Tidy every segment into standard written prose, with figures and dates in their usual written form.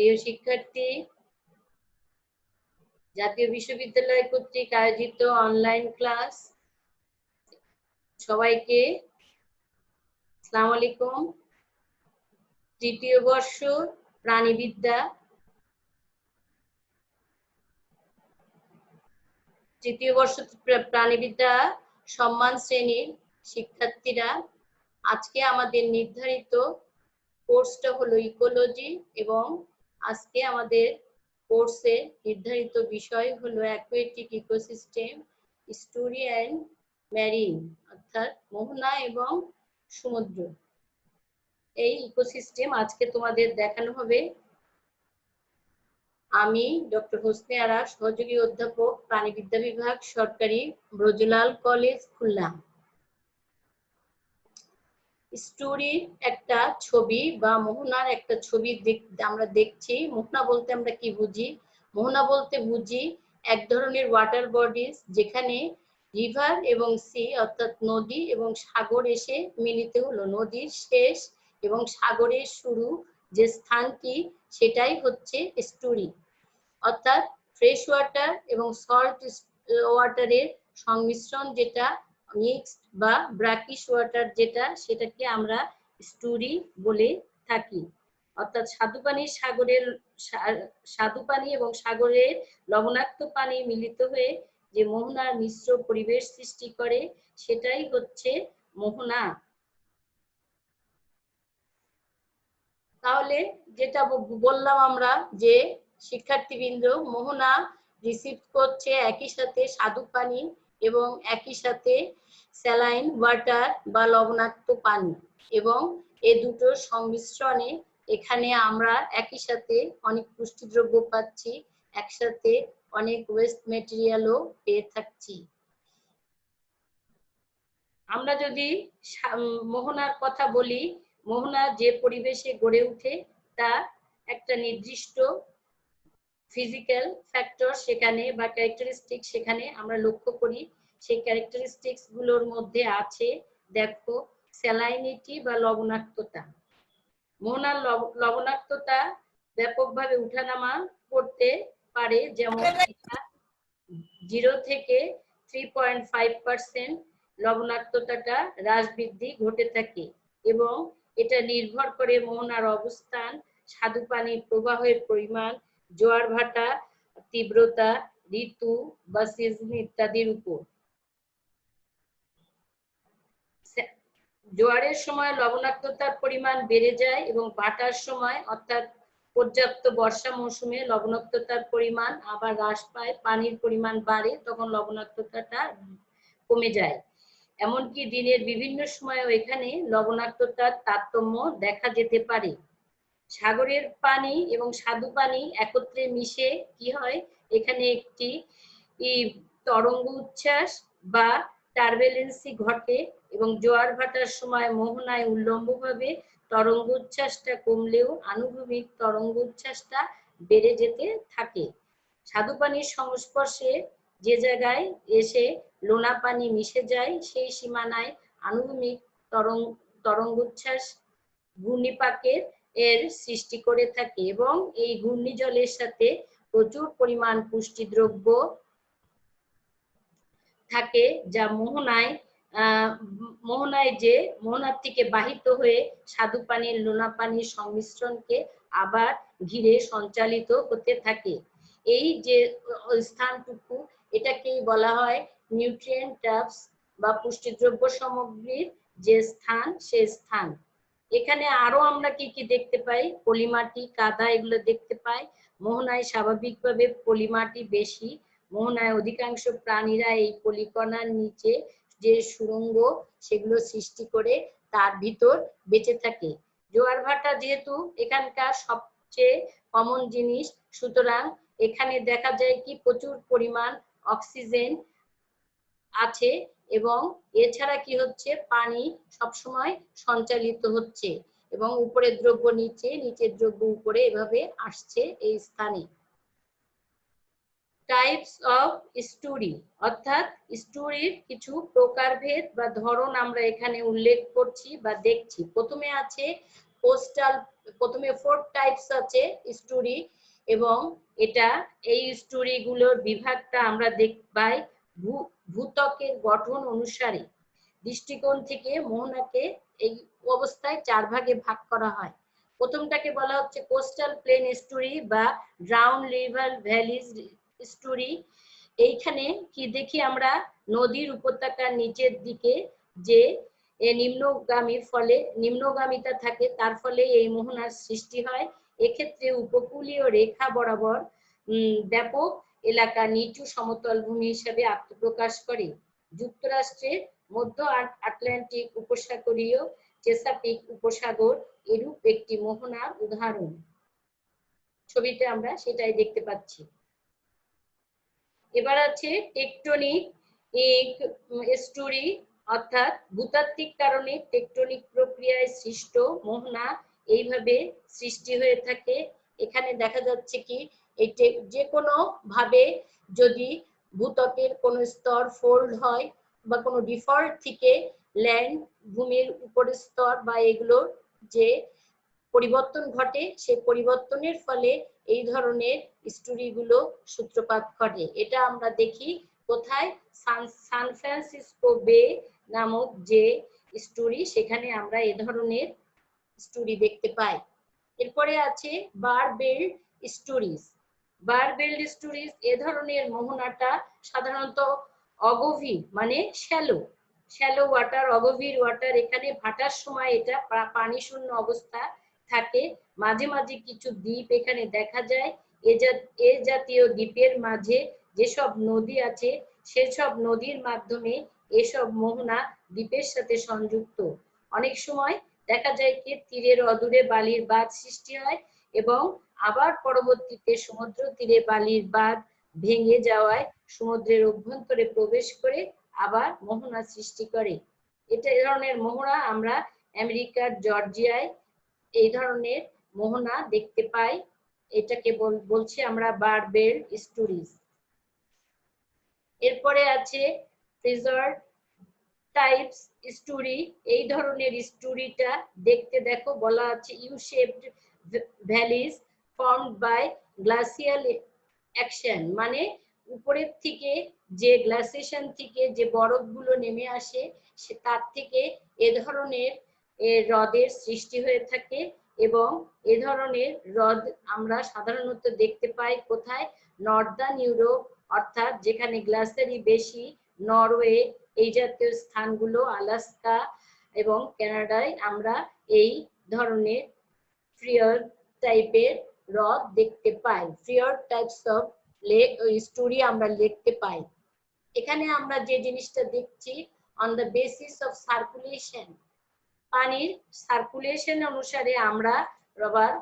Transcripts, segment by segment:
প্রিয় শিক্ষার্থী, জাতীয় বিশ্ববিদ্যালয় কর্তৃক আয়োজিত অনলাইন ক্লাস সবাইকে আসসালামু আলাইকুম। তৃতীয় বর্ষ প্রাণীবিদ্যা সম্মান শ্রেণীর শিক্ষার্থীরা, আজকে আমাদের নির্ধারিত কোর্সটা হলো ইকোলজি এবং আজকে আমাদের কোর্সে নির্ধারিত বিষয় হলো aquatic ecosystem, estuary and marine, অর্থাৎ মোহনা এবং সমুদ্র। এই ইকোসিস্টেম আজকে তোমাদের দেখানো হবে। আমি ডক্টর হোসনে আরা, সহযোগী অধ্যাপক, প্রাণীবিদ্যা বিভাগ, সরকারি ব্রজলাল কলেজ, খুলনা। স্টোরির একটা ছবি বা মোহনার একটা ছবি আমরা দেখছি। মোহনা বলতে আমরা কি বুঝি? মোহনা বলতে বুঝি এক ধরনের ওয়াটার বডিজ যেখানে রিভার এবং সি অর্থাৎ নদী এবং সাগর এসে মিলিত হলো। নদীর শেষ এবং সাগরের শুরু যে স্থানটি, সেটাই হচ্ছে স্টোরি। অর্থাৎ ফ্রেশ ওয়াটার এবং সল্ট ওয়াটারের সংমিশ্রণ, যেটা মিক্সড বা ব্রাকিশ ওয়াটার যেটা, সেটাকে আমরা স্টোরি বলে থাকি। অর্থাৎ স্বাদু পানি এবং সাগরের লবণাক্ত পানি মিলিত হয়ে যে মোহনার মিশ্র পরিবেশ সৃষ্টি করে, সেটাই হচ্ছে মোহনা। তাহলে যেটা বললাম আমরা যে শিক্ষার্থীবৃন্দ, মোহনা রিসিভ করছে একই সাথে স্বাদু পানি এবং একই সাথে স্যালাইন ওয়াটার বা লবণাক্ত পানি, এবং এই দুটোর সংমিশ্রণে এখানে আমরা একই সাথে অনেক পুষ্টিদ্রব্য পাচ্ছি, একসাথে অনেক ওয়েস্ট ম্যাটেরিয়ালও পেয়ে থাকছি। আমরা যদি মোহনার কথা বলি, মোহনা যে পরিবেশে গড়ে ওঠে তা একটা নির্দিষ্ট ফিজিক্যাল ফ্যাক্টর সেখানে বা ক্যারেক্টারিস্টিক সেখানে আমরা লক্ষ্য করি। সেই ক্যারেক্টারিস্টিক্স গুলোর মধ্যে আছে, দেখো, স্যালাইনিটি বা লবণাক্ততা। মোহনার লবণাক্ততা ব্যাপকভাবে উঠানামা করতে পারে, যেমন 0 থেকে 3.5% লবণাক্ততাটা হ্রাস বৃদ্ধি ঘটে থাকে, এবং এটা নির্ভর করে মোহনার অবস্থান, স্বাদু পানির প্রবাহের পরিমাণ, জোয়ার ভাটা তীব্রতা, ঋতু বা সিজন ইত্যাদির উপর। জোয়ারের সময় লবণাক্ততার পরিমাণ বেড়ে যায় এবং ভাটার সময় অর্থাৎ পর্যাপ্ত বর্ষা মৌসুমে লবণাক্ততার পরিমাণ আবার হ্রাস পায়, পানির পরিমাণ বাড়ে, তখন লবণাক্ততাটা কমে যায়। এমনকি দিনের বিভিন্ন সময়েও এখানে লবণাক্ততার তারতম্য দেখা যেতে পারে। সাগরের পানি এবং স্বাদু পানি একত্রে মিশে কি হয়, এখানে একটি তরঙ্গ উচ্ছ্বাস বা টার্বুলেন্সি ঘটে, এবং জোয়ার ভাটার সময় মোহনায় উল্লম্বভাবে তরঙ্গ উচ্ছ্বাসটা কমলেও আনুভূমিক তরঙ্গ উচ্ছ্বাসটা বেড়ে যেতে থাকে। স্বাদু পানির সংস্পর্শে যে জায়গায় এসে লোনা পানি মিশে যায়, সেই সীমানায় আনুভূমিক তরঙ্গ উচ্ছ্বাস ঘূর্ণিপাকের এর সৃষ্টি করে থাকে, এবং এই ঘূর্ণিজলের সাথে প্রচুর পরিমাণ পুষ্টিদ্রব্য থাকে, যা মোহনার থেকে বাহিত হয়ে স্বাদু পানির লোনা পানির সংমিশ্রণকে আবার ঘিরে সঞ্চালিত হতে থাকে। এই যে স্থানটুকু, এটাকেই বলা হয় নিউট্রিয়েন্ট ট্রাপস বা পুষ্টিদ্রব্য সামগ্রীর যে স্থান, সে স্থান। এখানে আরো আমরা কি কি দেখতে পাই? পলিমাটি, কাদা, এগুলো দেখতে পাই। মোহনায় স্বাভাবিকভাবে পলিমাটি বেশি। মোহনায় অধিকাংশ প্রাণীরা এই পলিকণার নিচে যে সুড়ঙ্গ, সেগুলো সৃষ্টি করে তার ভিতর বেঁচে থাকে। জোয়ার ভাটা যেহেতু এখানকার সবচেয়ে কমন জিনিস, সুতরাং এখানে দেখা যায় কি প্রচুর পরিমাণ অক্সিজেন আছে, এবং এছাড়া কি হচ্ছে, পানি সবসময় সঞ্চালিত হচ্ছে, এবং উপরের দ্রব্য নিচে, নিচের দ্রব্য উপরে, এভাবে আসছে এই স্থানে। টাইপস অফ স্টোরি, অর্থাৎ স্টোরির কিছু প্রকারভেদ বা ধরন আমরা এখানে উল্লেখ করছি বা দেখছি। প্রথমে আছে কোস্টাল, প্রথমে 4 টাইপস আছে স্টোরি, এবং এটা এই স্টোরি গুলোর বিভাগটা আমরা দেখতে পাই ভূত্বকের গঠন অনুসারে। দৃষ্টিকোণ থেকে মোহনাকে এই অবস্থায় 4 ভাগে ভাগ করা হয়। প্রথমটাকে বলা হচ্ছে কোস্টাল প্লেন স্টোরি বা ড্রাউন রিভার ভ্যালিজ স্টোরি। এইখানে কি দেখি আমরা, নদীর উপত্যকার নিচের দিকে যে নিম্নগামিতা থাকে, তার ফলে এই মোহনার সৃষ্টি হয়। এক্ষেত্রে উপকূলীয় রেখা বরাবর ব্যাপক এলাকা নিচু সমতল ভূমি হিসেবে আত্মপ্রকাশ করে। যুক্তরাষ্ট্রের মধ্য আটলান্টিক উপসাগরীয় চেসাপিক উপসাগর এরূপ একটি মোহনার উদাহরণ। ছবিতে আমরা সেটাই দেখতে পাচ্ছি। এবার আছে টেকটনিক স্টোরি, অর্থাৎ ভূতাত্ত্বিক কারণে টেকটনিক প্রক্রিয়ায় সৃষ্ট মোহনা এইভাবে সৃষ্টি হয়ে থাকে। এখানে দেখা যাচ্ছে কি, এই যে কোনো ভাবে যদি ভূত্বকের কোনো স্তর ফোল্ড হয় বা কোনো ডিফল্ট থেকে ল্যান্ড ভূমির উপরের স্তর বা এগুলোর যে পরিবর্তন ঘটে, সেই পরিবর্তনের ফলে এই ধরনের স্টোরিগুলো সূত্রপাত ঘটে। এটা আমরা দেখি কোথায়, সান ফ্রান্সিসকো বে নামক যে স্টোরি, সেখানে আমরা এ ধরনের স্টোরি দেখতে পাই। এরপরে আছে বারবেল্ট স্টোরিজ। বারবেল্ট স্টোরিজ এ ধরনের মোহনাটা সাধারণত অগভীর, মানে শ্যালো ওয়াটার, অগভীর ওয়াটার, এখানে ভাটার সময় এটা পানি শূন্য অবস্থা থাকে। মাঝে মাঝে কিছু দ্বীপ এখানে দেখা যায়। এ জাতীয় দ্বীপের মাঝে যেসব নদী আছে, সেসব নদীর মাধ্যমে এসব মোহনা দ্বীপের সাথে সংযুক্ত। অনেক সময় দেখা যায় কি তীরের অদূরে বালির বাঁধ সৃষ্টি হয়, এবং আবার পরবর্তীতে সমুদ্র তীরে বালির বাঁধ ভেঙে যাওয়ায় সমুদ্রের অভ্যন্তরে প্রবেশ করে আবার মোহনা সৃষ্টি করে। এটা এ ধরনের মোহনা আমরা আমেরিকার জর্জিয়ায় এই ধরনের মোহনা দেখতে পাই। এটাকে বলছি আমরা বারবেল্ট স্টোরিজ। এরপরে আছে ফ্রেজার টাইপস স্টোরি। এই ধরনের স্টোরিটা দেখতে দেখো বলা আছে U shaped valleys formed by glacial action, মানে উপরের থেকে যে গ্লাসিয়েশন থেকে যে বরফগুলো নেমে আসে, সে তার থেকে এ ধরনের হ্রদের সৃষ্টি হয়ে থাকে। এবং এ ধরনের হ্রদ আমরা সাধারণত দেখতে পাই কোথায়, নর্দার্ন ইউরোপ, অর্থাৎ যেখানে গ্লাসিয়ারি বেশি, নরওয়ে, এই জাতীয় স্থানগুলো, আলাস্কা এবং কানাডায় আমরা এই ধরনের ফিয়র্ড টাইপের হ্রদ দেখতে পাই। Fjord types of lake story আমরা দেখতে পাই। এখানে আমরা যে জিনিসটা দেখছি, on the basis of circulation, পানির সার্কুলেশন অনুসারে আমরা রবার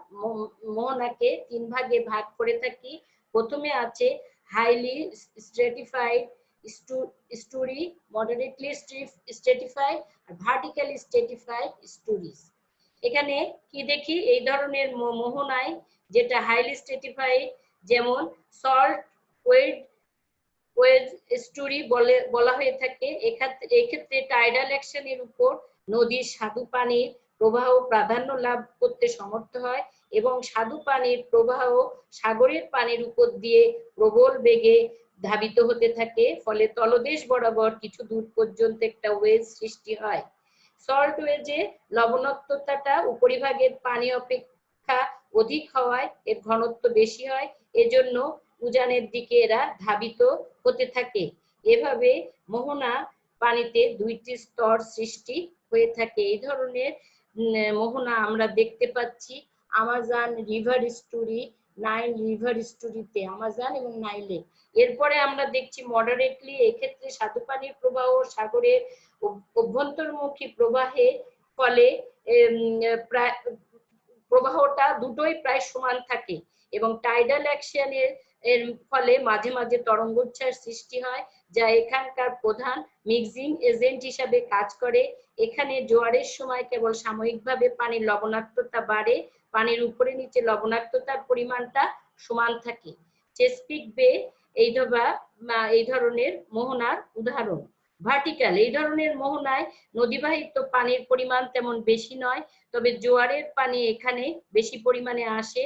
মোহনাকে 3 ভাগে ভাগ করে থাকি। প্রথমে আছে হাইলি স্ট্রেটিফাইড স্টোরি, মডারেটলি স্ট্রেটিফাইড, আর ভার্টিক্যালি স্ট্রেটিফাইড স্টোরিজ। এখানে কি দেখি, এই ধরনের মোহনায় যেটা হাইলি স্ট্রেটিফাইড, যেমন সল্ট ওয়েজ স্টোরি বলা হয়ে থাকে। এক্ষেত্রে টাইডাল অ্যাকশনের উপর নদীর স্বাদু পানির প্রবাহ প্রাধান্য লাভ করতে সমর্থ হয়, এবং স্বাদু পানির প্রবাহ সাগরের পানির উপর দিয়ে প্রবল বেগে ধাবিত হতে থাকে, ফলে তলদেশ বরাবর কিছু দূর পর্যন্ত একটা ওয়েজ সৃষ্টি হয়। সল্ট ওয়েজে লবণাক্ততাটা উপরিভাগের পানি অপেক্ষা অধিক হওয়ায় এর ঘনত্ব বেশি হয়, এজন্য উজানের দিকে এরা ধাবিত হতে থাকে। এভাবে মোহনা পানিতে 2টি স্তর সৃষ্টি হয়ে থাকে। এই ধরনের মোহনা আমরা দেখতে পাচ্ছি Amazon river story, Nile river স্টোরিতে, আমাজন এবং নাইলে। এরপরে আমরা দেখছি মডারেটলি, এক্ষেত্রে স্বাদু পানির প্রবাহ সাগরের অভ্যন্তরমুখী প্রবাহে ফলে প্রায় প্রবাহটা দুটোই প্রায় সমান থাকে, এবং টাইডাল অ্যাকশনের এর ফলে মাঝে মাঝে তরঙ্গোচ্ছ্বাস সৃষ্টি হয়, যা এখানকার প্রধান মিক্সিং এজেন্ট হিসাবে কাজ করে। এখানে জোয়ারের সময় কেবল সাময়িকভাবে পানির লবণাক্ততা বাড়ে, পানির উপরে নিচে লবণাক্ততার পরিমাণটা সমান থাকে। চেসপিক বে এই ধরনের মোহনার উদাহরণ। ভার্টিক্যাল, এই ধরনের মোহনায় নদীবাহিত পানির পরিমাণ তেমন বেশি নয়, তবে জোয়ারের পানি এখানে বেশি পরিমাণে আসে।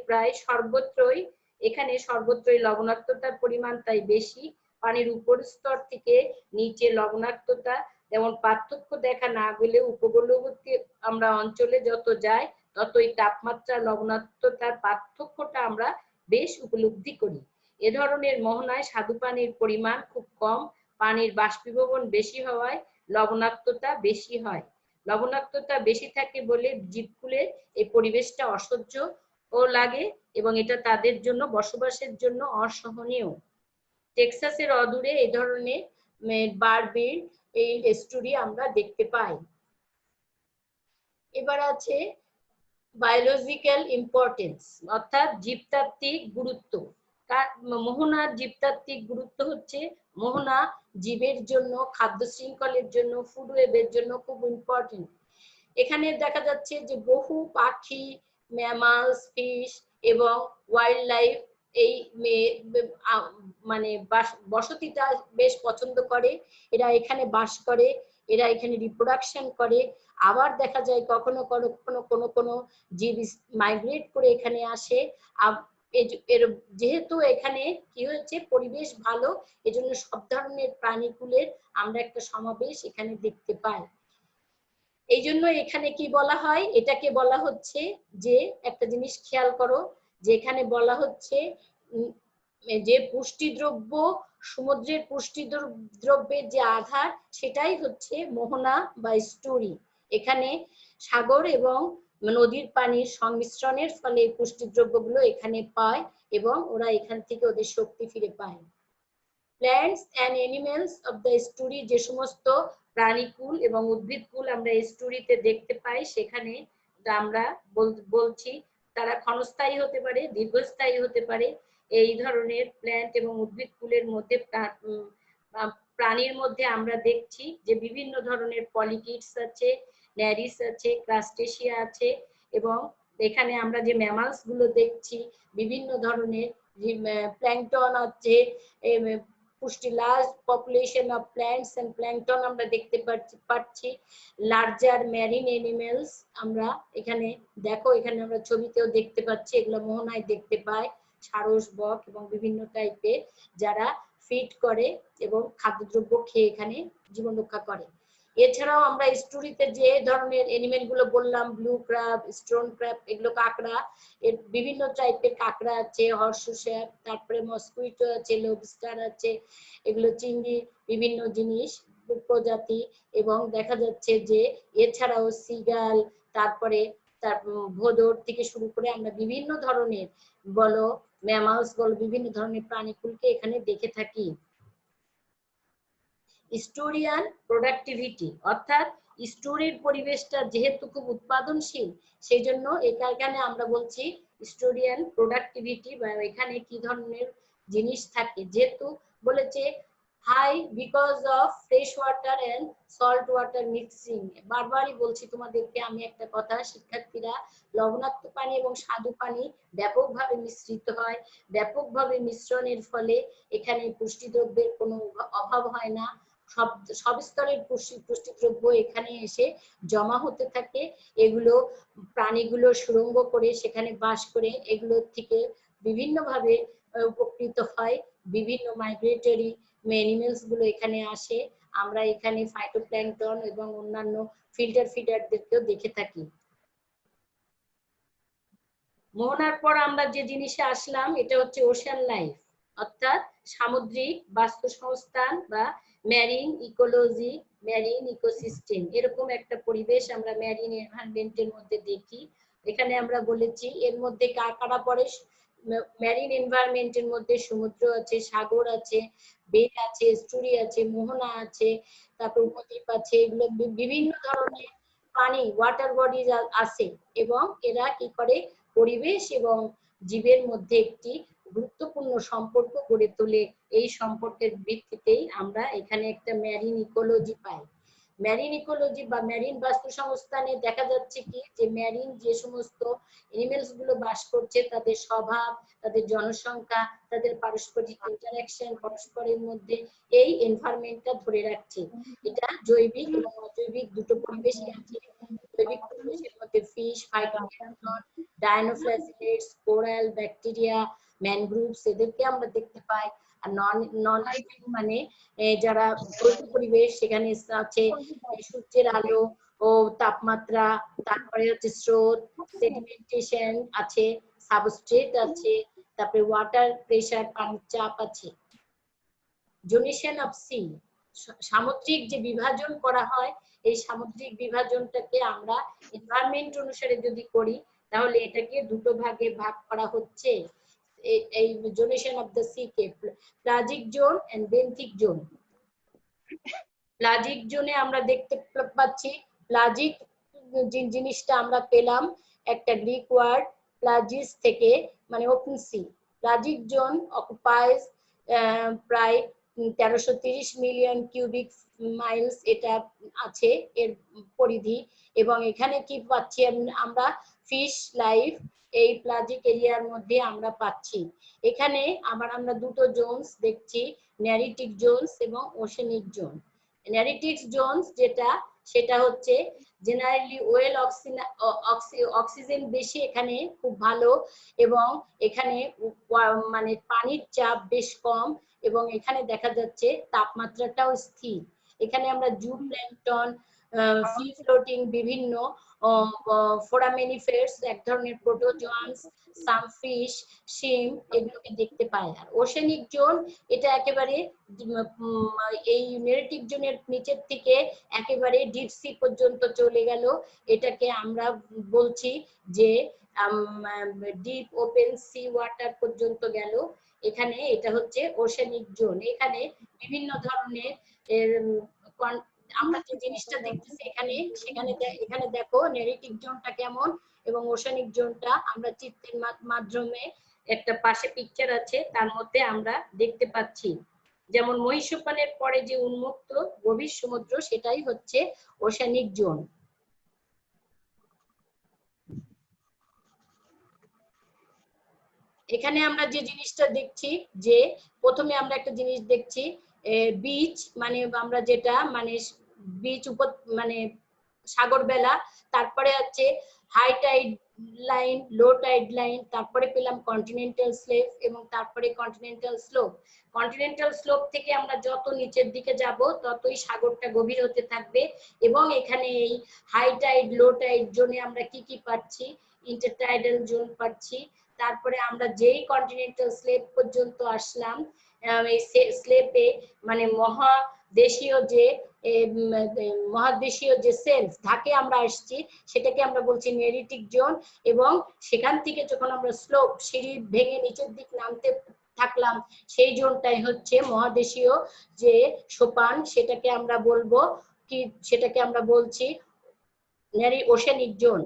প্রায় সর্বত্রই এখানে লবণাক্ততার পরিমাণ তাই বেশি। পানির উপর স্তর থেকে নিচে লবণাক্ততা যেমন পার্থক্য দেখা না গেলে উপকূলবর্তী আমরা অঞ্চলে যত যাই ততই তাপমাত্রা লবণাক্ততার পার্থক্যটা আমরা বেশ উপলব্ধি করি। এ ধরনের মোহনায় স্বাদু পানির পরিমাণ খুব কম, পানির বাষ্পীভবন বেশি হওয়ায় লবণাক্ততা বেশি হয়। লবণাক্ততা বেশি থাকে বলে জীবকুলের এই পরিবেশটা অসহ্য ও লাগে এবং এটা তাদের জন্য বসবাসের জন্য অসহনীয়। টেক্সাসের অদূরে এই ধরনের বারবির এই এস্টুরি আমরা দেখতে পাই। এবার আছে বায়োলজিক্যাল ইম্পর্টেন্স অর্থাৎ জীবতাত্ত্বিক গুরুত্ব। মোহনার জীবতাত্ত্বিক গুরুত্ব হচ্ছে মোহনা জীবের জন্য, খাদ্য শৃঙ্খলের জন্য, ফুড ওয়েবের জন্য খুব ইম্পর্টেন্ট। এখানে দেখা যাচ্ছে যে বহু পাখি, ম্যামালস, ফিশ এবং ওয়াইল্ড লাইফ এই মানে বসতিটা বেশ পছন্দ করে। এরা এখানে বাস করে, এরা এখানে রিপ্রোডাকশন করে। আবার দেখা যায় কখনো কখনো কোনো কোনো জীব মাইগ্রেট করে এখানে আসে। যেহেতু এখানে কি হয়েছে, পরিবেশ ভালো, এজন্য সব ধরনের প্রাণীকুলের আমরা একটা সমাবেশ এখানে দেখতে পাই। এই জন্য এখানে কি বলা হয়, এটাকে বলা হচ্ছে যে একটা জিনিস খেয়াল করো, যে এখানে বলা হচ্ছে যে পুষ্টিদ্রব্য, সমুদ্রের পুষ্টিদ্রব্যের যে আধার সেটাই হচ্ছে মোহনা বা স্টোরি। এখানে সাগর এবং নদীর পানির সংমিশ্রণের ফলে পুষ্টিদ্রব্যগুলো এখানে পায় এবং ওরা এখান থেকে ওদের শক্তি ফিরে পায়। Plants and animals of the story, যে সমস্ত প্রাণীকুল এবং উদ্ভিদকুল আমরা স্টোরিতে দেখতে পাই, সেখানে আমরা বলছি তারা ক্ষণস্থায়ী হতে পারে, দীর্ঘস্থায়ী হতে পারে। এই ধরনের প্ল্যান্ট এবং উদ্ভিদকুলের মধ্যে প্রাণীর মধ্যে আমরা দেখছি যে বিভিন্ন ধরনের পলিকিডস আছে, ন্যারিস আছে, ক্রাস্টেশিয়া আছে এবং এখানে আমরা যে ম্যামালস গুলো দেখছি, বিভিন্ন ধরনের প্ল্যাঙ্কটন আছে, পুষ্টি large population of plants and plankton আমরা দেখতে পাচ্ছি। লার্জার ম্যারিন অ্যানিমেলস আমরা এখানে দেখো, এখানে আমরা ছবিতেও দেখতে পাচ্ছি, এগুলো মোহনায় দেখতে পাই, সারস, বক এবং বিভিন্ন টাইপের যারা ফিড করে এবং খাদ্যদ্রব্য খেয়ে এখানে জীবন রক্ষা করে। এছাড়াও আমরা স্টোরিতে যে ধরনের এনিমেল গুলো বললাম, ব্লু ক্র্যাব, স্টোন ক্র্যাব, এগুলো কাঁকড়া, এর বিভিন্ন টাইপের কাঁকড়া আছে, হর্সুশ্যাপ, তারপরে মসকুইটো আছে, লবস্টার আছে, এগুলো চিংড়ি, বিভিন্ন জিনিস প্রজাতি। এবং দেখা যাচ্ছে যে এছাড়াও সিগাল, তারপরে তার ভোদর থেকে শুরু করে আমরা বিভিন্ন ধরনের বলো ম্যামালস বলো বিভিন্ন ধরনের প্রাণীকুলকে এখানে দেখে থাকি। স্টোরিয়ান প্রোডাক্টিভিটি অর্থাৎ স্টোরির পরিবেশটা যেহেতু খুব উৎপাদনশীল, সেই জন্য এখানে আমরা বলছি স্টোরিয়ান প্রোডাক্টিভিটি, বা এখানে কি ধরনের জিনিস থাকে, যেহেতু বলেছে high because of fresh water and salt water mixing. বারবারই বলছি তোমাদেরকে আমি একটা কথা, শিক্ষার্থীরা, লবণাক্ত পানি এবং স্বাদু পানি ব্যাপকভাবে মিশ্রিত হয়। ব্যাপকভাবে মিশ্রণের ফলে এখানে পুষ্টিদ্রব্যের কোনো অভাব হয় না। সব স্তরের পুষ্টিদ্রব্য এখানে এসে জমা হতে থাকে। এগুলো প্রাণীগুলো সুড়ঙ্গ করে সেখানে বাস করে, এগুলোর থেকে বিভিন্নভাবে উপকৃত হয়। বিভিন্ন মাইগ্রেটরি অ্যানিমেলস গুলো এখানে আসে। আমরা এখানে ফাইটোপ্ল্যাঙ্কটন এবং অন্যান্য ফিল্টার ফিডারদেরকেও দেখে থাকি। মোহনার পর আমরা যে জিনিসে আসলাম, এটা হচ্ছে ওশান লাইফ অর্থাৎ সামুদ্রিক বাস্তুসংস্থান বা ম্যারিন ইকোলজি, ম্যারিন ইকোসিস্টেম, এরকম একটা পরিবেশ আমরা ম্যারিন এনভায়রনমেন্টের মধ্যে দেখি। এখানে আমরা বলেছি এর মধ্যে কারা পড়ে, ম্যারিন এনভায়রনমেন্টের মধ্যে সমুদ্র আছে, সাগর আছে, বে আছে, এস্টুরি আছে, মোহনা আছে, তারপর উপদ্বীপ আছে, এগুলো বিভিন্ন ধরনের পানি ওয়াটার বডি আছে এবং এরা কি করে পরিবেশ এবং জীবের মধ্যে একটি গুরুত্বপূর্ণ সম্পর্ক গড়ে তোলে। এই সম্পর্কের ভিত্তিতেই আমরা এখানে একটা ম্যারিন ইকোলজি পাই। ম্যারিন ইকোলজি বা ম্যারিন বাস্তু সংস্থানে দেখা যাচ্ছে কি যে ম্যারিন যে সমস্ত এনিমেলস গুলো বাস করছে তাদের স্বভাব, তাদের জনসংখ্যা, তাদের পারস্পরিক ইন্টারঅ্যাকশন, পরস্পরের মধ্যে এই এনভায়রনমেন্টটা ধরে রাখছে। এটা জৈবিক এবং অজৈবিক দুটো পরিবেশই আছে। জৈবিক পরিবেশের মধ্যে fish, phytoplankton, dinoflagellates, coral, bacteria, mangroves এদেরকে আমরা দেখতে পাই। আর নন লিভিং মানে যারা পরিবেশ, সেখানে আছে সূর্যের আলো ও তাপমাত্রা, তারপরে হচ্ছে স্রোত, সেডিমেন্টেশন আছে, সাবস্ট্রেট আছে, তারপরে ওয়াটার প্রেসার, পানির চাপ আছে। জোনেশন অফ সি, সামুদ্রিক যে বিভাজন করা হয়, এই সামুদ্রিক বিভাজনটাকে আমরা এনভায়রনমেন্ট অনুসারে যদি করি তাহলে এটাকে দুটো ভাগে ভাগ করা হচ্ছে। এই জোনেশন অফ দ্য সি কে pelagic zone and benthic zone. Pelagic জোনে আমরা দেখতে পাচ্ছি, প্লাজিক জিনিসটা আমরা পেলাম একটা গ্রিক ওয়ার্ড প্লাজিস থেকে, মানে ওপেন সি। প্লাজিক জোন অকুপাইজ প্রায় 1330 মিলিয়ন কিউবিক মাইলস এটা আছে এর পরিধি, এবং এখানে কি পাচ্ছি আমরা ফিশ লাইফ এই প্লাজিক এরিয়ার মধ্যে আমরা পাচ্ছি। এখানে আবার আমরা দুটো জোনস দেখছি, ন্যারিটিক জোনস এবং ওশেনিক জোন। ন্যারিটিক জোনস যেটা, সেটা হচ্ছে জেনারেলি ওয়েল অক্সিজেন বেশি, এখানে খুব ভালো, এবং এখানে মানে পানির চাপ বেশ কম, এবং এখানে দেখা যাচ্ছে তাপমাত্রাটাও স্থির। এখানে আমরা জুপ্ল্যাঙ্কটন, ফ্রি ফ্লোটিং বিভিন্ন ফোরামেনিফেরস, এক ধরনের প্রোটোজোয়ান্স, সাম ফিশ, শিম এগুলোকে দেখতে পাই। আর ওশেনিক জোন এটা একেবারে এই ন্যারিটিক জোনের নিচের থেকে একেবারে ডিপ সি পর্যন্ত চলে গেল, এটাকে আমরা বলছি যে ডিপ ওপেন সি ওয়াটার পর্যন্ত গেল, এখানে এটা হচ্ছে ওশেনিক জোন। এখানে বিভিন্ন ধরনের আমরা যে জিনিসটা দেখতেছি এখানে, সেখানে এখানে দেখো ন্যারিটিক জোনটা কেমন এবং ওশেনিক জোনটা আমরা চিত্রের মাধ্যমে, একটা পাশে পিকচার আছে তার মধ্যে আমরা দেখতে পাচ্ছি। যেমন মহীসোপানের পরে যে উন্মুক্ত গভীর সমুদ্র, সেটাই হচ্ছে ওশেনিক জোন। এখানে আমরা যে জিনিসটা দেখছি, যে প্রথমে আমরা একটা জিনিস দেখছি বিচ, মানে আমরা যেটা মানে বিচ মানে সাগর বেলা, তারপরে আছে high tide line, low tide line, তারপরে পেলাম কন্টিনেন্টাল স্লেভ, এবং তারপরে কন্টিনেন্টাল স্লোপ। কন্টিনেন্টাল স্লোপ থেকে আমরা যত নিচের দিকে যাব ততই সাগরটা গভীর হতে থাকবে, এবং এখানে এই হাই টাইড, লো টাইড জোনে আমরা কি কি পাচ্ছি, ইন্টারটাইডাল জোন পাচ্ছি। তারপরে আমরা যেই কন্টিনেন্টাল স্লেপ পর্যন্ত আসলাম, এই স্লেপে মানে মহাদেশীয় যে সেলফ ধাকে আমরা আসছি, সেটাকে আমরা বলছি ন্যারিটিক জোন, এবং সেখান থেকে যখন আমরা স্লোপ সিঁড়ি ভেঙে নিচের দিক নামতে থাকলাম, সেই জোনটাই হচ্ছে মহাদেশীয় যে সোপান, সেটাকে আমরা বলবো কি, সেটাকে আমরা বলছি ওশেনিক জোন।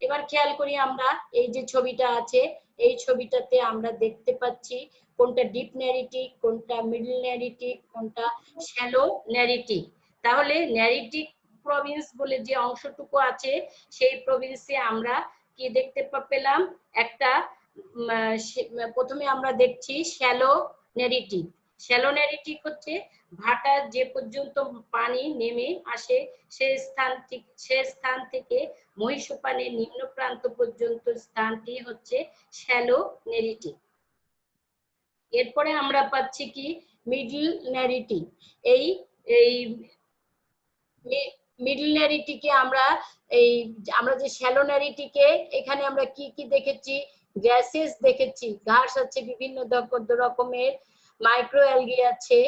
এবার খেয়াল করি আমরা এই যে ছবিটা আছে, এই ছবিটাতে আমরা দেখতে পাচ্ছি কোনটা ডিপ ন্যারিটিক, কোনটা মিডল ন্যারিটিক, কোনটা শ্যালো ন্যারিটিক। তাহলে ন্যারিটিক প্রভিন্স বলে যে অংশটুকু আছে, সেই প্রভিন্সে আমরা কি দেখতে পেলাম, একটা প্রথমে আমরা দেখছি শ্যালো ন্যারিটিক। শ্যালো ন্যারিটিক হচ্ছে ভাটা যে পর্যন্ত পানি নেমে আসে সে স্থান থেকে মহীসোপানের নিম্ন প্রান্ত পর্যন্ত স্থানটি হচ্ছে শ্যালো ন্যারিটিক। এরপরে আমরা পাচ্ছি কি মিডল ন্যারিটিক। এই মিডল ন্যারিটিকে আমরা যে শ্যালো ন্যারিটিকে, এখানে আমরা কি কি দেখেছি, গ্যাসেস দেখেছি, ঘাস আছে, বিভিন্ন রকমের মাইক্রো অ্যালগি আছে,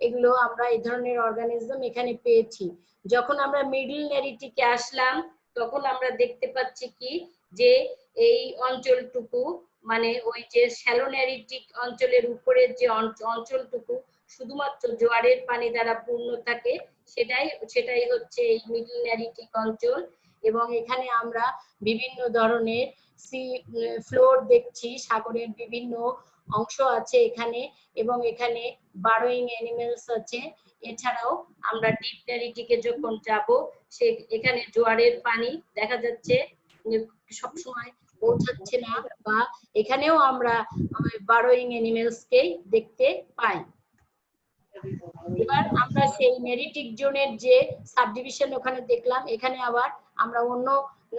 এগুলো আমরা এই ধরনের অর্গানিজম এখানে পেয়েছি। যখন আমরা মিডল ন্যারিটিকে আসলাম, তখন আমরা দেখতে পাচ্ছি কি যে এই অঞ্চলটুকু, মানে ওই যে শ্যালো ন্যারিটিক অঞ্চলের উপরের যে অঞ্চলটুকু শুধুমাত্র জোয়ারের পানি দ্বারা পূর্ণ থাকে, সেটাই হচ্ছে এই মিডল ন্যারিটিক অঞ্চল। এবং এখানে আমরা বিভিন্ন ধরনের সি ফ্লোর দেখছি, সাগরের বিভিন্ন অংশ আছে এখানে, এবং এখানে বারোইং অ্যানিমেলস আছে। এছাড়াও আমরা ডিপ ভ্যালিটিকে যখন যাব, সে এখানে জোয়ারের পানি দেখা যাচ্ছে সবসময় পৌঁছাচ্ছে না, বা এখানেও আমরা বারোইং অ্যানিমেলস কে দেখতে পাই। এবার আমরা সেই নেরিটিক জোনের যে সাবডিভিশন ওখানে দেখলাম, এখানে আবার আমরা অন্য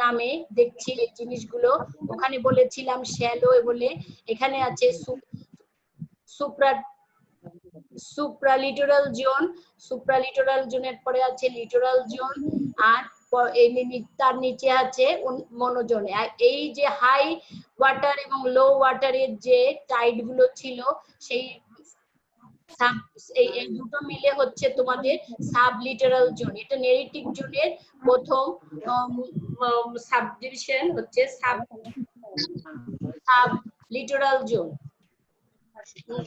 নামে দেখছি এই জিনিসগুলো। ওখানে বলেছিলাম শ্যালো বলে, এখানে আছে সুপ্রালিটোরাল জোন, সুপ্রালিটোরাল জোনের পরে আছে লিটোরাল জোন, আর তার নিচে আছে মনোজোন। এই যে হাই ওয়াটার এবং লো ওয়াটারের যে টাইড গুলো ছিল, সেই এই দুটো মিলে হচ্ছে তোমাদের সাব লিটারাল জোন। এটা নেরিটিক জোনের প্রথম সাবডিভিশন হচ্ছে সাব লিটারাল জোন।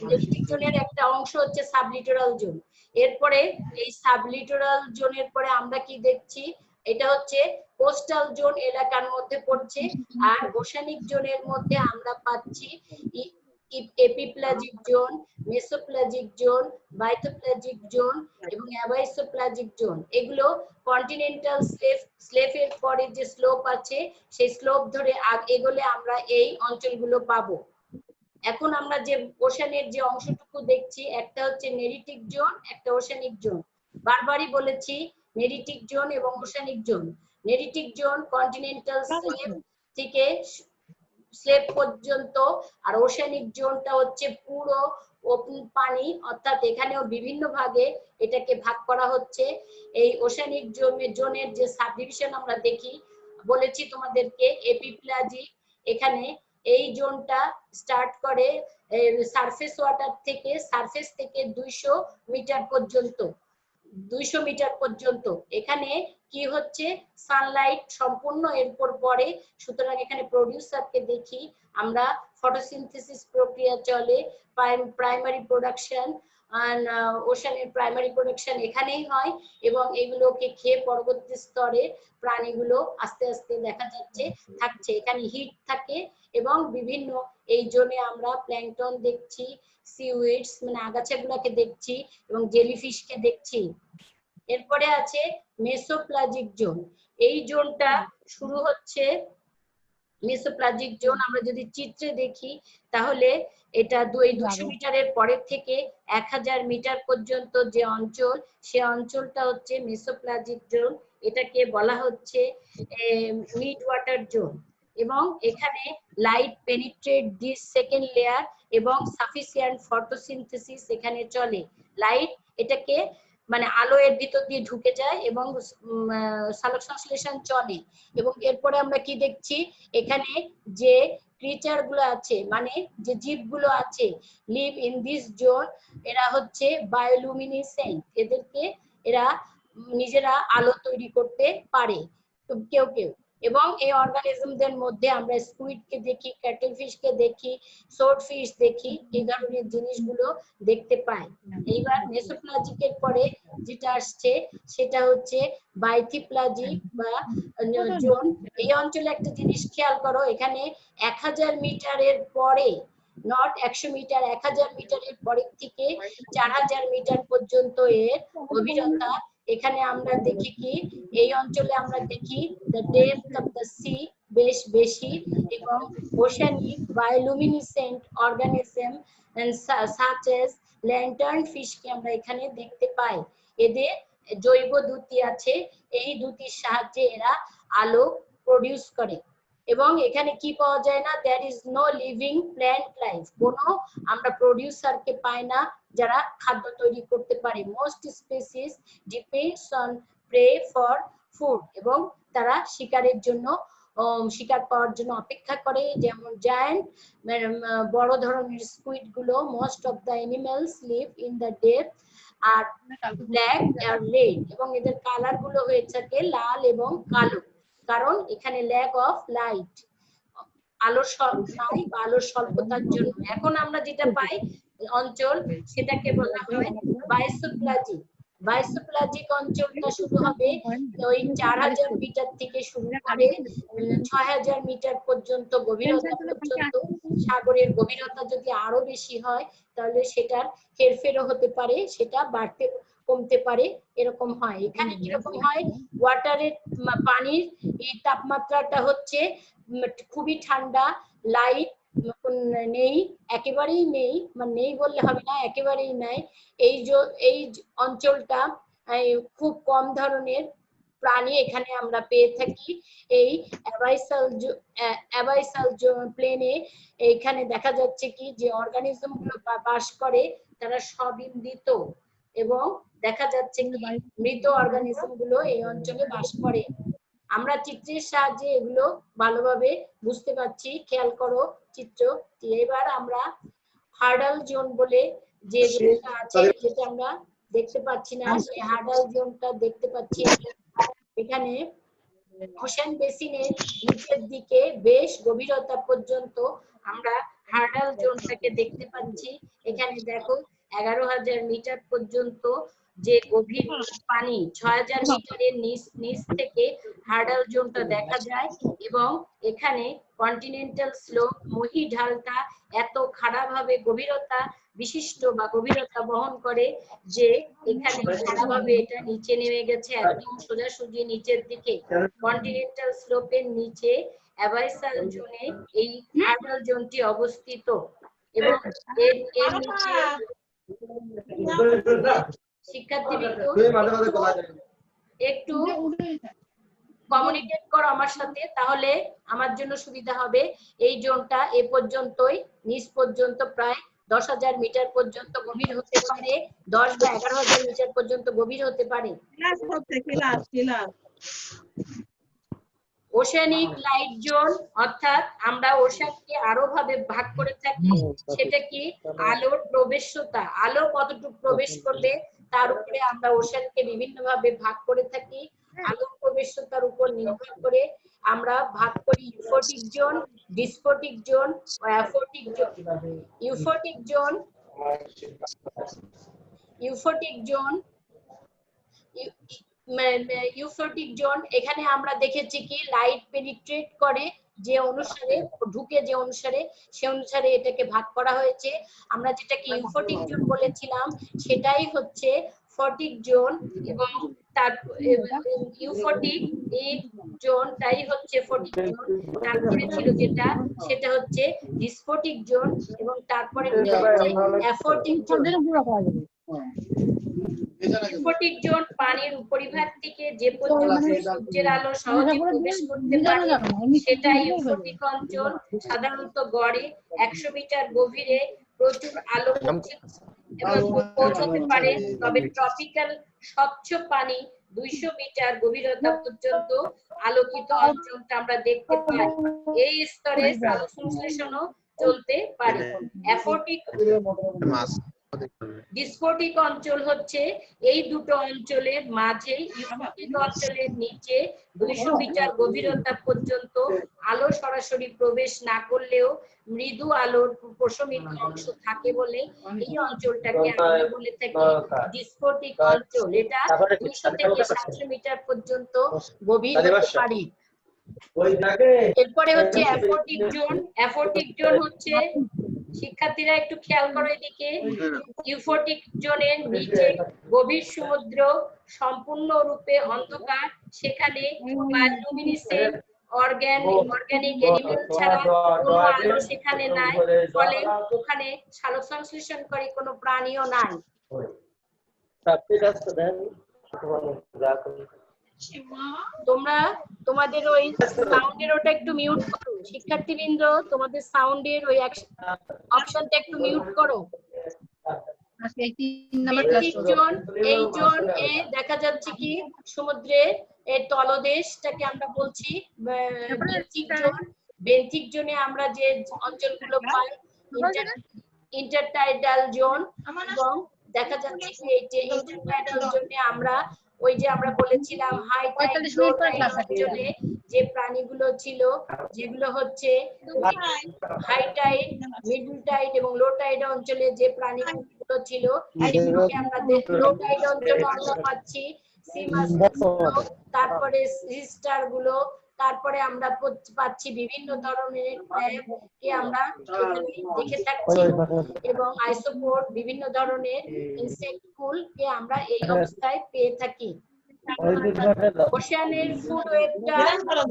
নেরিটিক জোনের একটা অংশ হচ্ছে সাব লিটারাল জোন। এরপরে এই সাব লিটারাল জোনের পরে আমরা কি দেখছি, এটা হচ্ছে কোস্টাল জোন এলাকার মধ্যে পড়ছে। আর ওশেনিক জোনের মধ্যে আমরা পাচ্ছি এপিপ্লাজিক জোন, মেসোপ্লাজিক জোন, বাইথোপ্লাজিক জোন এবং অ্যাবাইসোপ্লাজিক জোন। এগুলো কন্টিনেন্টাল স্লেফের পরে যে স্লোপ আছে, সেই স্লোপ ধরে এগোলে আমরা এই অঞ্চলগুলো পাবো। এখন আমরা যে ওশেনের যে অংশটুকু দেখছি, একটা হচ্ছে নেরিটিক জোন, একটা ওশেনিক জোন। বারবারই বলেছি নেরিটিক জোন এবং ওশেনিক জোন। নেরিটিক জোন কন্টিনেন্টাল স্লেফ থেকে স্লেপ পর্যন্ত, আর ওশেনিক জোনটা হচ্ছে পুরো ওপেন পানি, অর্থাৎ এখানেও বিভিন্ন ভাগে এটাকে ভাগ করা হচ্ছে। এই ওশেনিক জোনের যে সাবডিভিশন আমরা দেখি, বলেছি তোমাদেরকে এপিপ্লাজিক, এখানে এই জোনটা স্টার্ট করে সারফেস ওয়াটার থেকে, সারফেস থেকে 200 মিটার পর্যন্ত, 200 মিটার পর্যন্ত। এখানে কি হচ্ছে, সানলাইট সম্পূর্ণ এরপর পরে, সুতরাং এখানে প্রোডিউসারকে দেখি আমরা, ফটোসিনথেসিস প্রক্রিয়া চলে, প্রাইমারি প্রোডাকশন, ওশানের প্রাইমারি প্রোডাকশন এখানেই হয়, এবং এগুলোকে খেয়ে পরবর্তী স্তরে প্রাণীগুলো আস্তে আস্তে দেখা যাচ্ছে থাকছে। এখানে হিট থাকে এবং বিভিন্ন এই জোনে আমরা প্ল্যাঙ্কটন দেখছি, সিউইডস মানে আগাছাগুলোকে দেখছি, এবং জেলিফিশকে দেখছি। এরপরে আছে মেসোপ্লাজিক জোন। এই জোনটা শুরু হচ্ছে, মেসোপ্লাজিক জোন আমরা যদি চিত্রে দেখি, তাহলে এটা 200 মিটারের পরের থেকে 1000 মিটার পর্যন্ত যে অঞ্চল, সে অঞ্চলটা হচ্ছে মেসোপ্লাজিক জোন। এটাকে বলা হচ্ছে মিড ওয়াটার জোন, এবং এখানে light penetrate this second layer এবং সাফিসিয়েন্ট ফটোসিনথেসিস এখানে চলে। লাইট এটাকে মানে আলো এর ভিতর দিয়ে ঢুকে যায় এবং সালোক সংশ্লেষণ চলে। এবং এরপরে আমরা কি দেখছি, এখানে যে ক্রিচার গুলো আছে, মানে যে জীবগুলো আছে, লিভ ইন দিস জোন, এরা হচ্ছে বায়োলুমিনেসেন্ট, এদেরকে এরা নিজেরা আলো তৈরি করতে পারে কেউ কেউ। এবং এই অর্গানিজমদের মধ্যে আমরা স্কুইডকে দেখি, ক্যাটেলফিশকে দেখি, সোর্ডফিশ দেখি, এই ধরনের জিনিসগুলো দেখতে পাই। এইবার মেসোপ্লাজিকের পরে যেটা আসছে সেটা হচ্ছে বাইথিপ্লাজিক বা জোন। এই অঞ্চলে একটা জিনিস খেয়াল করো, এখানে 1000 মিটারের পরে, নট 100 মিটার, 1000 মিটারের পরের থেকে 4000 মিটার পর্যন্ত এর গভীরতা। এখানে আমরা দেখি কি, এই অঞ্চলে আমরা দেখি the depth of the sea বেশ বেশি, এবং oceanic bioluminescent organism such as lantern fish কে আমরা এখানে দেখতে পাই। এদের জৈব দ্যুতি আছে, এই দ্যুতির সাহায্যে এরা আলো প্রডিউস করে। এবং এখানে কি পাওয়া যায় না, there is no living plant life, কোনো আমরা প্রোডিউসারকে পাই না যারা খাদ্য তৈরি করতে পারে। most species depends on prey for food, এবং তারা শিকারের জন্য শিকার পাওয়ার জন্য অপেক্ষা করে। যেমন জায়ান্ট বড় ধরনের স্কুইড গুলো, most of the animals live in the depth, আর ব্ল্যাক আর রেড, এবং এদের কালার গুলো হয়ে থাকে লাল এবং কালো, কারণ এখানে ল্যাক অফ লাইট, আলোর নাই বা আলোর স্বল্পতার জন্য। এখন আমরা যেটা পাই অঞ্চল, সেটাকে বলা হয় বাইসোপ্লাজিক। বাইসোপ্লাজিক অঞ্চলটা শুরু হবে ওই 4000 মিটার থেকে শুরু করে 6000 মিটার পর্যন্ত গভীরতা পর্যন্ত। সাগরের গভীরতা যদি আরো বেশি হয় তাহলে সেটার হেরফেরও হতে পারে, সেটা বাড়তে কমতে পারে, এরকম হয়। এখানে কিরকম হয়, ওয়াটারের পানির এই তাপমাত্রাটা হচ্ছে খুবই ঠান্ডা, লাইট নেই, একেবারেই নেই, মানে নেই বললে হবে না, একেবারেই নাই। এই অঞ্চলটা খুব কম ধরনের প্রাণী এখানে আমরা পেয়ে থাকি। এই অ্যাবাইসাল প্লেনে এইখানে দেখা যাচ্ছে কি যে অর্গানিজম গুলো বাস করে তারা সবিন্দিত, এবং দেখা যাচ্ছে কি মৃত অর্গানিজম গুলো এই অঞ্চলে বাস করে। আমরা চিত্রের সাহায্যে এগুলো ভালোভাবে বুঝতে পারছি, খেয়াল করো চিত্র। এবার আমরা হার্ডাল জোন বলে যে জোনটা আছে, যেটা আমরা দেখতে পাচ্ছি না, সেই হার্ডাল জোনটা দেখতে পাচ্ছি। এখানে ওশেন বেসিনের নিচের দিকে বেশ গভীরতা পর্যন্ত আমরা হার্ডাল জোনটাকে দেখতে পাচ্ছি। এখানে দেখো 11000 মিটার পর্যন্ত যে গভীর পানি, 6000 মিটারের নিচ থেকে হার্ডাল জোনটা দেখা যায়। এবং এখানে কন্টিনেন্টাল স্লোপ মহীঢালটা এত খাড়াভাবে গভীরতা বিশিষ্ট বা গভীরতা বহন করে যে এখানে খাড়াভাবে এটা নিচে নেমে গেছে একদম সোজাসুজি নিচের দিকে। কন্টিনেন্টাল স্লোপের নিচে অ্যাবাইসাল জোনে এই হার্ডাল জোনটি অবস্থিত, এবং এর নিচে শিক্ষার্থীবৃন্দ একটু কমিউনিকেট করো আমার সাথে, তাহলে আমার জন্য সুবিধা হবে। এই জোনটা এ পর্যন্তই, নিচ পর্যন্ত প্রায় 10,000 মিটার পর্যন্ত গভীর হতে পারে, 10 বা 11,000 মিটার পর্যন্ত গভীর হতে পারে। ওশেনিক লাইট জোন, অর্থাৎ আমরা ওশেনকে আরো ভাবে ভাগ করে থাকি। সেটা কি, আলোর প্রবেশতা, আলো কতটুকু প্রবেশ করবে তার উপরে আমরা ওশেনকে বিভিন্ন ভাবে ভাগ করে থাকি। আলোর প্রবেশতার উপর নির্ভর করে আমরা ভাগ করি euphotic zone, dysphotic zone, aphotic zone. Euphotic zone euphotic zone, এখানে আমরা দেখেছি কি লাইট পেনিট্রেট করে যে অনুসারে, ঢুকে যে অনুসারে, সে অনুসারে এটাকে ভাগ করা হয়েছে। আমরা যেটাকে ইউফোটিক জোন বলেছিলাম সেটাই হচ্ছে ফটিক জোন, এবং তার ইউফোটিক এই জোনটাই হচ্ছে ফটিক জোন। তারপরে ছিল যেটা, সেটা হচ্ছে ডিসফোটিক জোন, এবং তারপরে হচ্ছে অ্যাফোটিক জোন। ইউফোটিক জোন পানির উপরিভাগ থেকে যে পর্যন্ত সূর্যের আলো সহজে প্রবেশ করতে পারে সেটাই ইউফোটিক অঞ্চল। সাধারণত গড়ে 100 মিটার গভীরে প্রচুর আলো পৌঁছতে পারে, তবে ট্রপিক্যাল স্বচ্ছ পানি 200 মিটার গভীরতা পর্যন্ত আলোকিত অঞ্চলটা আমরা দেখতে পাই। এই স্তরে আলো সংশ্লেষণও চলতে পারে। অ্যাফোটিক ডিসফোটিক অঞ্চল হচ্ছে এই দুটো অঞ্চলের মাঝে। ইউফোটিক অঞ্চলের নিচে 200 মিটার গভীরতা পর্যন্ত আলো সরাসরি প্রবেশ না করলেও মৃদু আলোর প্রশমিত অংশ থাকে বলে এই অঞ্চলটাকে আমরা বলে থাকি ডিসফোটিক অঞ্চল। এটা 200 থেকে 700 মিটার পর্যন্ত গভীর হতে পারে। এরপরে হচ্ছে অ্যাফোটিক জোন। অ্যাফোটিক জোন হচ্ছে, শিক্ষার্থীরা একটু খেয়াল করো এদিকে, ইউফোটিক জোনের নিচে গভীর সমুদ্র, সম্পূর্ণরূপে অন্ধকার, সেখানে বায়োলুমিনেসেন্ট অর্গানিক এনিমেল ছাড়া কোনো আলো সেখানে নাই, ফলে ওখানে সালোক সংশ্লেষণকারী কোনো প্রাণীও নাই। তোমরা তোমাদের ওই সাউন্ডের ওটা একটু মিউট করো, শিক্ষার্থীবৃন্দ তোমাদের সাউন্ডের ওই অপশনটা একটু মিউট করো। এই জোন এ দেখা যাচ্ছে কি সমুদ্রের এর তলদেশটাকে আমরা বলছি বেন্থিক জোন। বেন্থিক জোনে আমরা যে অঞ্চলগুলো পাই ইন্টারটাইডাল জোন, এবং দেখা যাচ্ছে কি এই যে ইন্টারটাইডাল জোনে আমরা ওই যে আমরা বলেছিলাম হাই টাইড লো টাইড অঞ্চলে যে প্রাণীগুলো ছিল, যেগুলো হচ্ছে হাই টাইড, মিডল টাইড এবং লো টাইড অঞ্চলে যে প্রাণীগুলো ছিল, সেগুলোকে আমরা লো টাইড অঞ্চলে আমরা পাচ্ছি সি মাছগুলো, তারপরে সি স্টার গুলো, তারপরে আমরা পাচ্ছি বিভিন্ন ধরনের ক্র্যাব কে আমরা এখানে দেখে থাকছি, এবং আইসোপোড বিভিন্ন ধরনের ইনসেক্টকুল কে আমরা এই অবস্থায় পেয়ে থাকি। ওশানের ফুড ওয়েবটা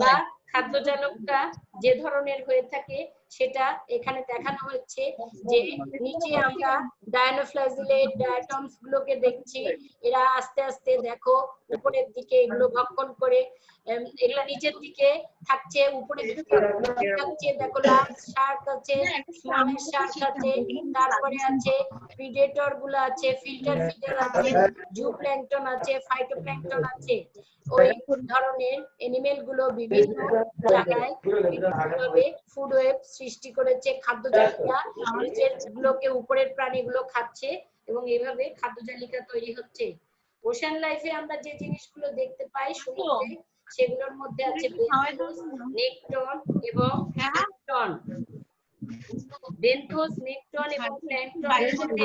বা খাদ্যজালকটা যে ধরনের হয়ে থাকে সেটা এখানে দেখানো হচ্ছে, যে নিচে আমরা ডায়নোফ্লাজিলেট ডায়াটমস গুলোকে দেখছি, এরা আস্তে আস্তে দেখো উপরের দিকে এগুলো ভক্ষণ করে, এগুলো নিচের দিকে থাকছে, উপরের দিকে থাকছে, দেখো লার্জ শার্ক আছে, স্মল শার্ক আছে, তারপরে আছে প্রিডেটর গুলো আছে, ফিল্টার ফিডার আছে, জুপ্ল্যাঙ্কটন আছে, ফাইটোপ্ল্যাঙ্কটন আছে। ওই ধরনের এনিমেল গুলো বিভিন্ন জায়গায় বিভিন্নভাবে ফুড ওয়েব সৃষ্টি করেছে, খাদ্য জালিকা নিচের গুলোকে উপরের প্রাণীগুলো খাচ্ছে এবং এইভাবে খাদ্য জালিকা তৈরি হচ্ছে। ওশান লাইফে আমরা যে জিনিসগুলো দেখতে পাই সমুদ্রে, সেগুলোর মধ্যে আছে বেন্থোস, নেকটন এবং প্ল্যাঙ্কটন। বেন্থোস, নেকটন এবং প্ল্যাঙ্কটনের মধ্যে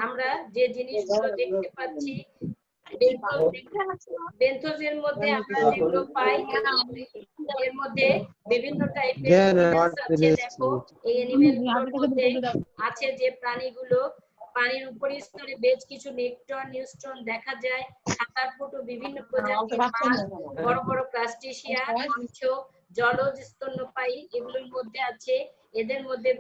আমরা যে জিনিসগুলো দেখতে পাচ্ছি, বেন্থোসের মধ্যে আমরা যেগুলো পাই, এর মধ্যে বিভিন্ন টাইপের আছে। দেখো এই এনিমেলগুলোর মধ্যে আছে যে প্রাণীগুলো পানির উপরের স্তরে বেশ কিছু নেকটন, নিউস্ট্রন দেখা যায়, সাঁতার ফুটো বিভিন্ন প্রজাতির মাছ, বড় বড় ক্রাস্টেশিয়া, কচ্ছপ, জলজ স্তন্যপায়ী এগুলোর মধ্যে আছে। এদের মধ্যে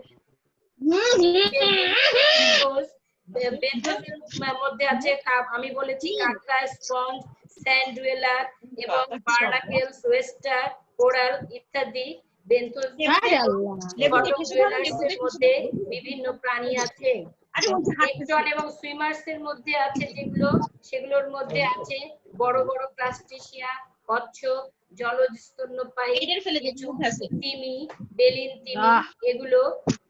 মধ্যে আছে আমি বলেছি কাঁকড়া, স্পঞ্জ, স্যান্ড ডুয়েলার এবং বার্নাকেলস, ওয়েস্টার, কোরাল ইত্যাদি। বেন্থোস ডুয়েলার্স এর মধ্যে বিভিন্ন প্রাণী আছে। নেকটন এবং সুইমার্স এর মধ্যে আছে যেগুলো, সেগুলোর মধ্যে আছে বড় বড় ক্রাস্টেশিয়া, কচ্ছপ, জলজ স্তন্যপায়ী, তিমি, বেলিন তিমি, এগুলো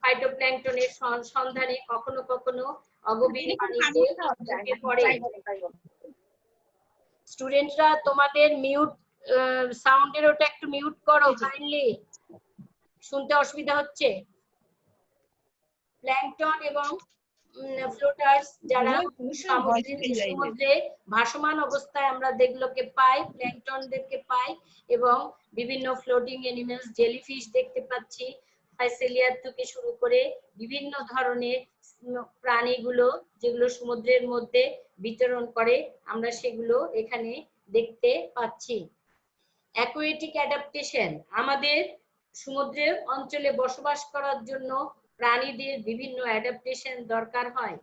ফাইটোপ্ল্যাঙ্কটনের সন্ধানে কখনো কখনো অগভীর পানিতে ঢুকে পড়ে। স্টুডেন্টরা তোমাদের মিউট সাউন্ডের ওটা একটু মিউট করো কাইন্ডলি, শুনতে অসুবিধা হচ্ছে। প্ল্যাঙ্কটন এবং ফ্লোটার্স যারা সমুদ্রে ভাসমান অবস্থায় আমরা যেগুলোকে পাই, প্ল্যাঙ্কটনদেরকে পাই, এবং বিভিন্ন ফ্লোটিং অ্যানিমেলস, জেলিফিশ দেখতে পাচ্ছি, ফাইসেলিয়া থেকে শুরু করে বিভিন্ন ধরনের প্রাণীগুলো যেগুলো সমুদ্রের মধ্যে বিচরণ করে, আমরা সেগুলো এখানে দেখতে পাচ্ছি। অ্যাকুয়াটিক অ্যাডাপ্টেশন, আমাদের সমুদ্রের অঞ্চলে বসবাস করার জন্য প্রাণীদের বিভিন্ন অ্যাডাপ্টেশন দরকার হয়।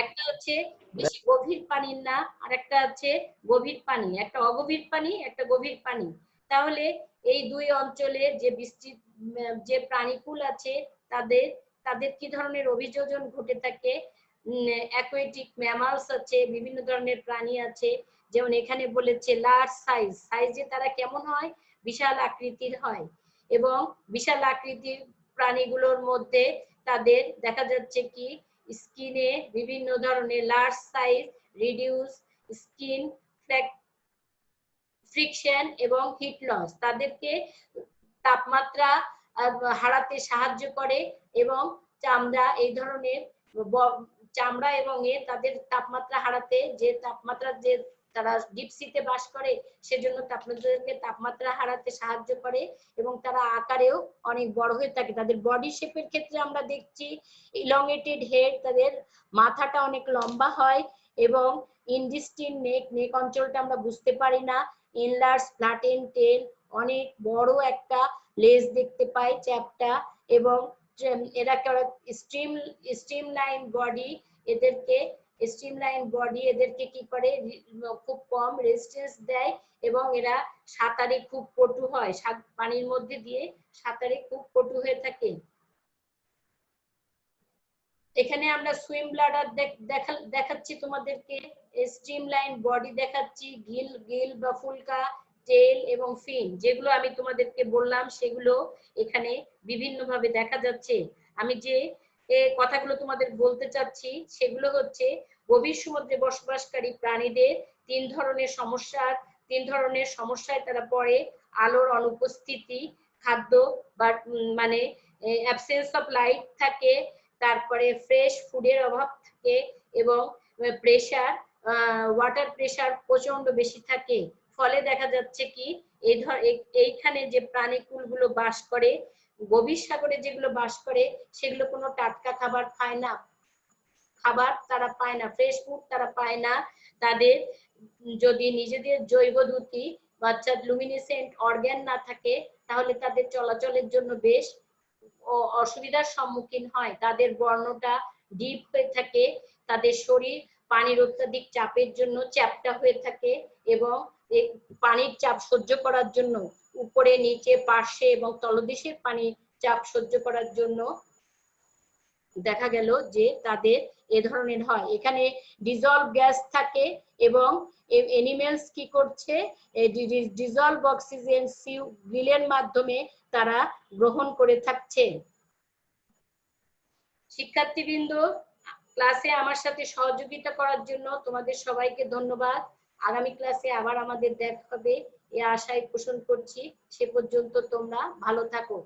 একটা হচ্ছে বেশি গভীর পানির না, আর একটা আছে গভীর পানি, একটা অগভীর পানি, একটা গভীর পানি। তাহলে এই দুই অঞ্চলে যে বিস্তৃত যে প্রাণীকুল আছে তাদের কি ধরনের অভিযোজন ঘটে থাকে। অ্যাকুয়াটিক ম্যামালস আছে, বিভিন্ন ধরনের প্রাণী আছে, যেমন এখানে বলেছে লার্জ সাইজে তারা কেমন হয়, বিশাল আকৃতির হয়, এবং বিশাল আকৃতির প্রাণীগুলোর মধ্যে তাদের দেখা যাচ্ছে কি স্কিনে বিভিন্ন ধরনের large size, reduce skin friction এবং হিট লস তাদেরকে তাপমাত্রা হারাতে সাহায্য করে, এবং চামড়া এই ধরনের চামড়া এবং তাদের তাপমাত্রা হারাতে, যে তাপমাত্রা যে তারা ডিপ সিতে বাস করে সেজন্য তাদেরকে তাপমাত্রা হারাতে সাহায্য করে, এবং তারা আকারেও অনেক বড় হয়ে থাকে। তাদের বডি শেপের ক্ষেত্রে আমরা দেখছি ইলংগেটেড হেড, তাদের মাথাটা অনেক লম্বা হয়, এবং ইনডিস্টিন নেক অঞ্চলটা আমরা বুঝতে পারি না, ইনলার্জ ফ্ল্যাটেন টেল, অনেক বড় একটা লেজ দেখতে পাই, চ্যাপটা, এবং এরা স্ট্রিমলাইন বডি, এদেরকে কি করে খুব কম রেজিস্ট্যান্স দেয়, এবং এরা সাঁতারে খুব পটু হয়, পানির মধ্যে দিয়ে সাঁতারে খুব পটু হয়ে থাকে। এখানে আমরা সুইম ব্লাডার দেখাচ্ছি তোমাদেরকে, স্ট্রিমলাইন বডি দেখাচ্ছি, গিল বা ফুলকা, টেল এবং ফিন, যেগুলো আমি তোমাদেরকে বললাম সেগুলো এখানে বিভিন্ন ভাবে দেখা যাচ্ছে। আমি যে কথাগুলো তোমাদের বলতে চাচ্ছি সেগুলো হচ্ছে গভীর সমুদ্রে বসবাসকারী প্রাণীদের তিন ধরনের সমস্যায় তারা পড়ে, আলোর অনুপস্থিতি, খাদ্য বা মানে অ্যাবসেন্স অফ লাইট থাকে, তারপরে ফ্রেশ ফুডের অভাব থাকে, এবং প্রেসার, ওয়াটার প্রেসার প্রচন্ড বেশি থাকে। ফলে দেখা যাচ্ছে কি এইখানে যে প্রাণীকুলগুলো বাস করে, গভীর সাগরে যেগুলো বাস করে, সেগুলো কোনো টাটকা খাবার খায় না, খাবার তারা পায় না, ফ্রেশ ফুড তারা পায় না। তাদের যদি নিজেদের জৈব দ্যুতি অর্থাৎ লুমিনেসেন্ট অর্গ্যান না থাকে, তাহলে তাদের চলাচলের জন্য বেশ অসুবিধার সম্মুখীন হয়। তাদের বর্ণটা ডিপ হয়ে থাকে, তাদের শরীর পানির অত্যাধিক চাপের জন্য চ্যাপ্টা হয়ে থাকে, এবং পানির চাপ সহ্য করার জন্য উপরে নিচে পার্শ্বে এবং তলদেশের পানির চাপ সহ্য করার জন্য দেখা গেল যে তাদের এ ধরনের হয়। এখানে ডিজলভ গ্যাস থাকে, এবং এনিমেলস কি করছে, ডিজলভ অক্সিজেন গিলের মাধ্যমে তারা গ্রহণ করে থাকছে। শিক্ষার্থীবৃন্দ, ক্লাসে আমার সাথে সহযোগিতা করার জন্য তোমাদের সবাইকে ধন্যবাদ। আগামী ক্লাসে আবার আমাদের দেখা হবে, এই আশায় পোষণ করছি। সে পর্যন্ত তোমরা ভালো থাকো।